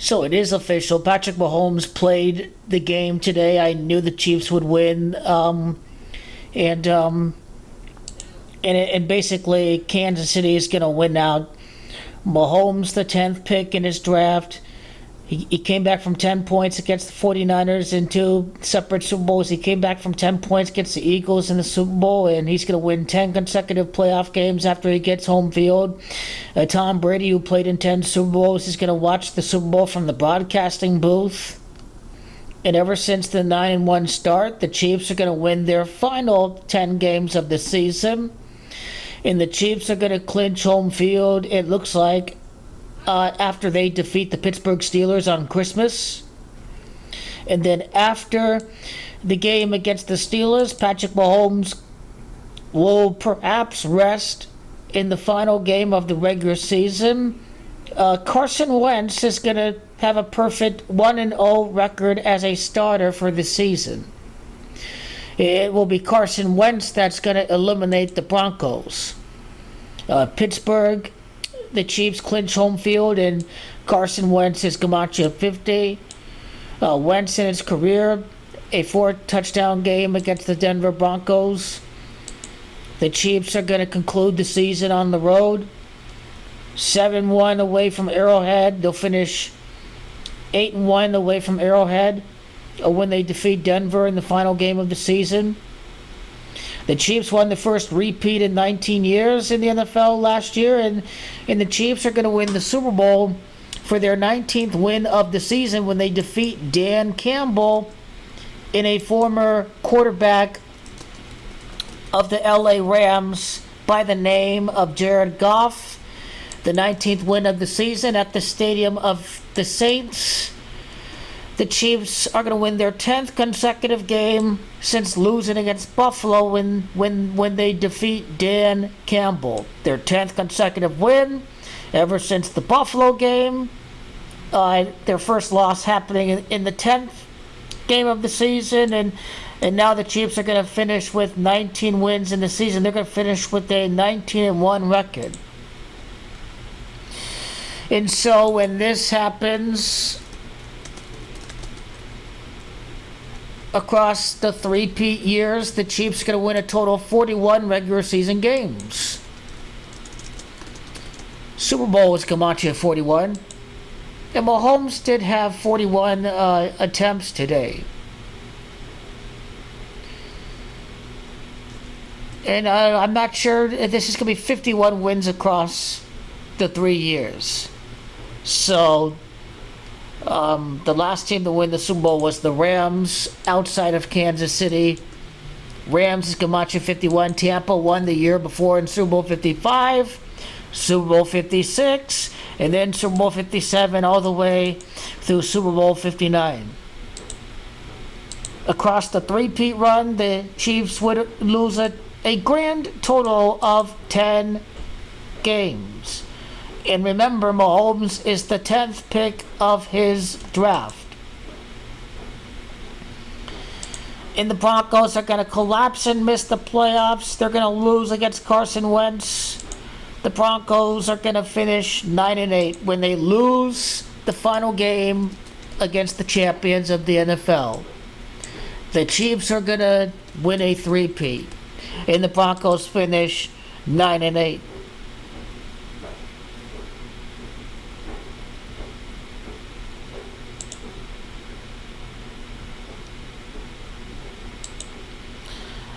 So it is official. Patrick Mahomes played the game today. I knew the Chiefs would win, and and basically Kansas City is going to win out. Mahomes, the 10th pick in his draft. He came back from 10 points against the 49ers in two separate Super Bowls. He came back from 10 points against the Eagles in the Super Bowl, and he's going to win 10 consecutive playoff games after he gets home field. Tom Brady, who played in 10 Super Bowls, is going to watch the Super Bowl from the broadcasting booth. And ever since the 9-1 start, the Chiefs are going to win their final 10 games of the season. And the Chiefs are going to clinch home field, it looks like, after they defeat the Pittsburgh Steelers on Christmas. And then after the game against the Steelers, Patrick Mahomes will perhaps rest in the final game of the regular season. Carson Wentz is going to have a perfect 1-0 record as a starter for the season. It will be Carson Wentz that's going to eliminate the Broncos. Pittsburgh, the Chiefs clinch home field, and Carson Wentz is Gematria 50. Wentz in his career, a 4-touchdown game against the Denver Broncos. The Chiefs are going to conclude the season on the road. 7-1 away from Arrowhead. They'll finish 8-1 away from Arrowhead when they defeat Denver in the final game of the season. The Chiefs won the first repeat in 19 years in the NFL last year, and the Chiefs are going to win the Super Bowl for their 19th win of the season when they defeat Dan Campbell in a former quarterback of the LA Rams by the name of Jared Goff. The 19th win of the season at the Stadium of the Saints. The Chiefs are going to win their 10th consecutive game since losing against Buffalo when they defeat Dan Campbell. Their 10th consecutive win ever since the Buffalo game. Their first loss happening in the 10th game of the season, and now the Chiefs are going to finish with 19 wins in the season. They're going to finish with a 19-1 record. And so when this happens across the three-peat years, the Chiefs are going to win a total of 41 regular season games. Super Bowl was Gematria 41. And Mahomes did have 41 attempts today. And I'm not sure if this is going to be 51 wins across the 3 years. So the last team to win the Super Bowl was the Rams outside of Kansas City. Rams is Gematria 51. Tampa won the year before in Super Bowl 55, Super Bowl 56, and then Super Bowl 57 all the way through Super Bowl 59. Across the three-peat run, the Chiefs would lose a grand total of 10 games. And remember, Mahomes is the 10th pick of his draft. And the Broncos are going to collapse and miss the playoffs. They're going to lose against Carson Wentz. The Broncos are going to finish 9-8 when they lose the final game against the champions of the NFL. The Chiefs are going to win a three-peat. And the Broncos finish 9-8.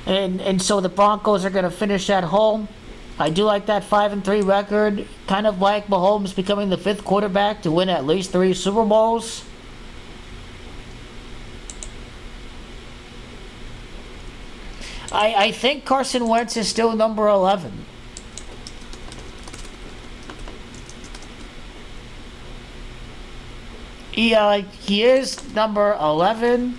And so the Broncos are going to finish at home. I do like that 5-3 record. Kind of like Mahomes becoming the 5th quarterback to win at least 3 Super Bowls. I think Carson Wentz is still number 11. He is number 11.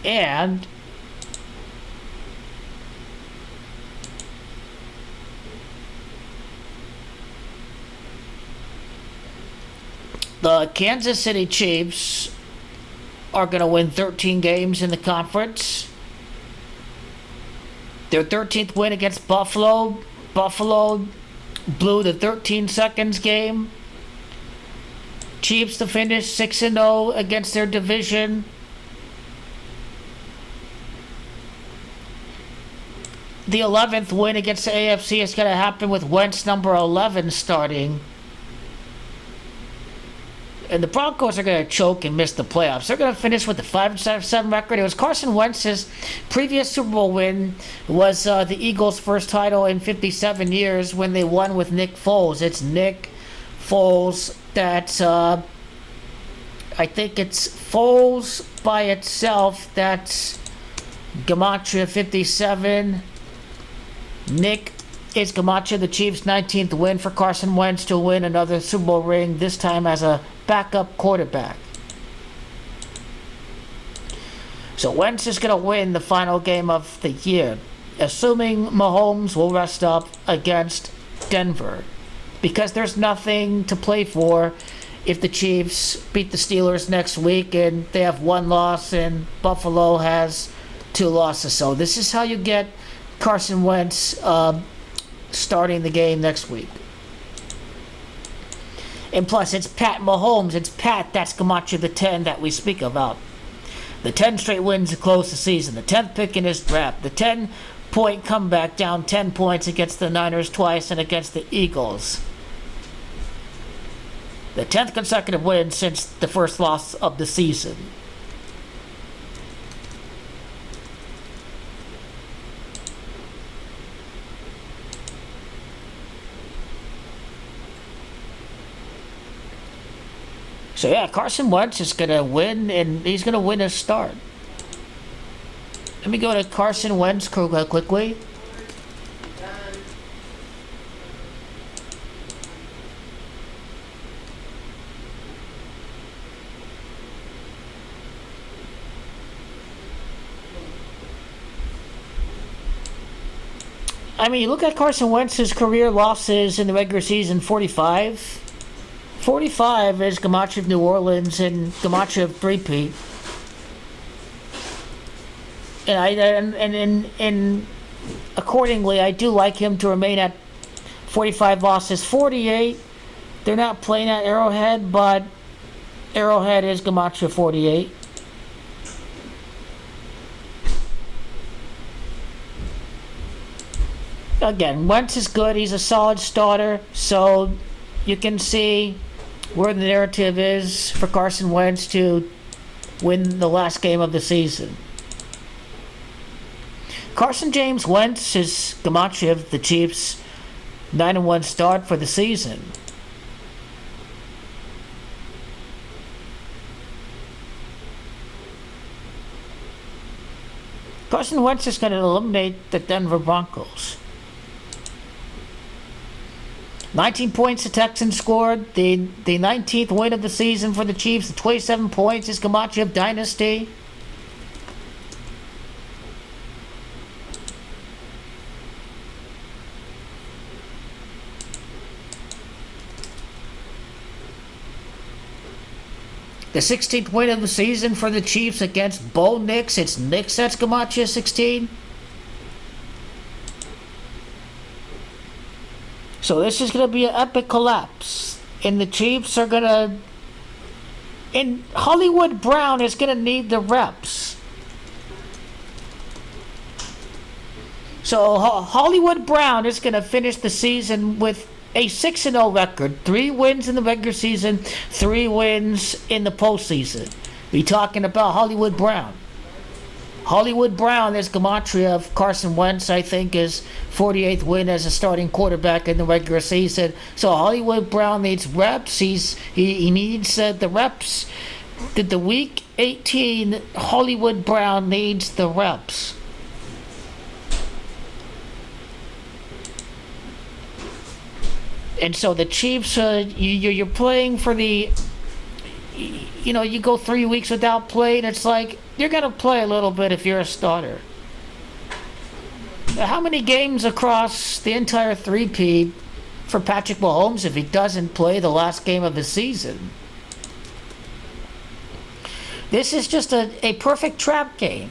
And the Kansas City Chiefs are going to win 13 games in the conference. Their 13th win against Buffalo. Buffalo blew the 13 seconds game. Chiefs to finish 6-0 against their division. The 11th win against the AFC is going to happen with Wentz number 11 starting. And the Broncos are going to choke and miss the playoffs. They're going to finish with a 5-7 record. It was Carson Wentz's previous Super Bowl win was the Eagles' first title in 57 years when they won with Nick Foles. It's Nick Foles. That's, I think it's Foles by itself. That's Gematria 57. Nick is Gematria, the Chiefs' 19th win for Carson Wentz to win another Super Bowl ring, this time as a backup quarterback. So Wentz is going to win the final game of the year, assuming Mahomes will rest up against Denver, because there's nothing to play for if the Chiefs beat the Steelers next week and they have one loss and Buffalo has 2 losses. So this is how you get Carson Wentz starting the game next week. And plus, it's Pat Mahomes. It's Pat, that's Gematria the 10 that we speak about. The 10 straight wins to close the season. The 10th pick in his draft. The 10-point comeback down 10 points against the Niners twice and against the Eagles. The 10th consecutive win since the first loss of the season. So yeah, Carson Wentz is going to win, and he's going to win his start. Let me go to Carson Wentz quickly. I mean, you look at Carson Wentz's career losses in the regular season, 45. 45 is Gematria of New Orleans and Gematria of Threepeat. And accordingly, I do like him to remain at 45 losses. 48, they're not playing at Arrowhead, but Arrowhead is Gematria 48. Again, Wentz is good. He's a solid starter, so you can see where the narrative is for Carson Wentz to win the last game of the season. Carson James Wentz is Gematria of the Chiefs' 9-1 start for the season. Carson Wentz is going to eliminate the Denver Broncos. 19 points the Texans scored. The 19th win of the season for the Chiefs. The 27 points is Gematria of Dynasty. The 16th win of the season for the Chiefs against Bo Nix. It's Nix that's Gematria 16. So this is going to be an epic collapse. And the Chiefs are going to... And Hollywood Brown is going to need the reps. So Hollywood Brown is going to finish the season with a 6-0 record. 3 wins in the regular season, 3 wins in the postseason. We're talking about Hollywood Brown. Hollywood Brown is Gematria of Carson Wentz, I think, is 48th win as a starting quarterback in the regular season. So Hollywood Brown needs reps. He needs the reps. The week 18, Hollywood Brown needs the reps. And so the Chiefs, you're playing for the... You know, you go 3 weeks without playing, it's like, you're going to play a little bit if you're a starter. How many games across the entire three-peat for Patrick Mahomes if he doesn't play the last game of the season? This is just a perfect trap game.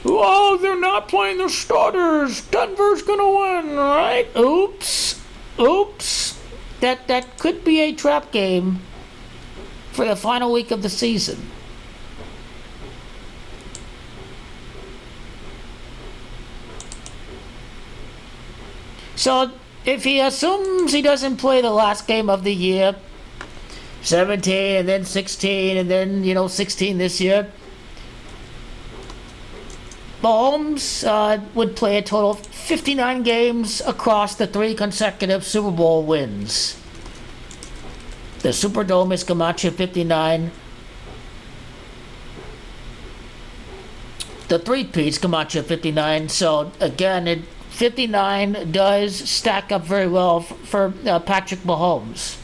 Oh, they're not playing their starters. Denver's gonna win, right? Oops. That could be a trap game for the final week of the season. So if he assumes he doesn't play the last game of the year, 17 and then 16 and then 16 this year, Mahomes would play a total of 59 games across the 3 consecutive Super Bowl wins. The Superdome is Gematria 59. The Threepeat's Gematria 59. So again, 59 does stack up very well for Patrick Mahomes.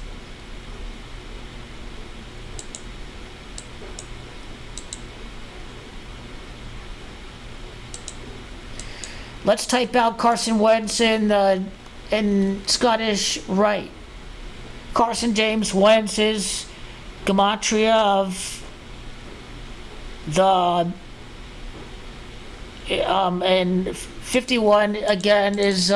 Let's type out Carson Wentz in Scottish Rite. Carson James Wentz is Gematria of the and 51 again is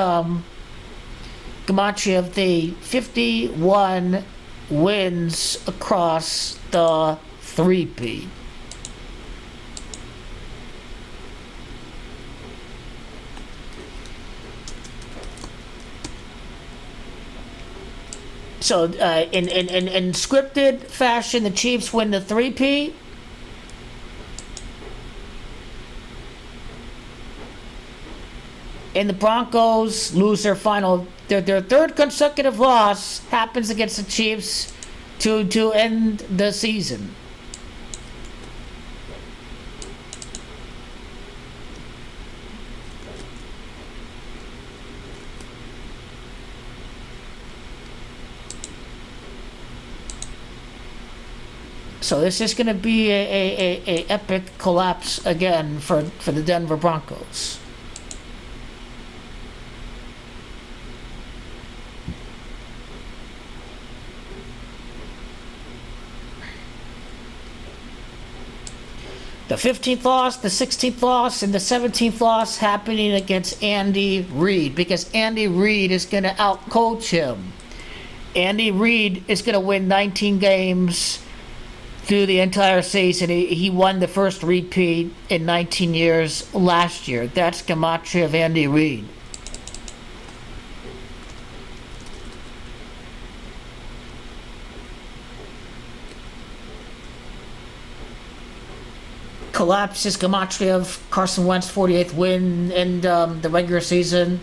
Gematria of the 51 wins across the Threepeat. So in scripted fashion, the Chiefs win the Threepeat. And the Broncos lose their third consecutive loss happens against the Chiefs to end the season. So this is going to be a epic collapse again for the Denver Broncos. The 15th loss, the 16th loss, and the 17th loss happening against Andy Reid because Andy Reid is going to outcoach him. Andy Reid is going to win 19 games through the entire season. He won the first repeat in 19 years last year. That's Gematria of Andy Reid. Collapse is Gematria of Carson Wentz 48th win in the regular season.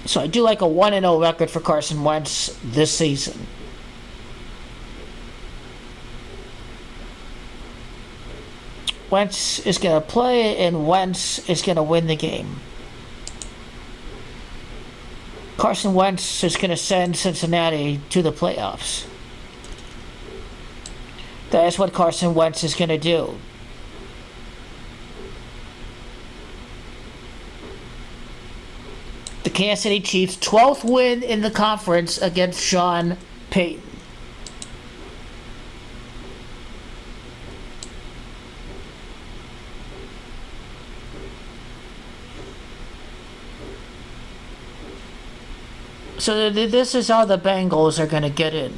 So I do like a 1-0 record for Carson Wentz this season. Wentz is going to play, and Wentz is going to win the game. Carson Wentz is going to send Cincinnati to the playoffs. That is what Carson Wentz is going to do. The Kansas City Chiefs' 12th win in the conference against Sean Payton. So this is how the Bengals are going to get in.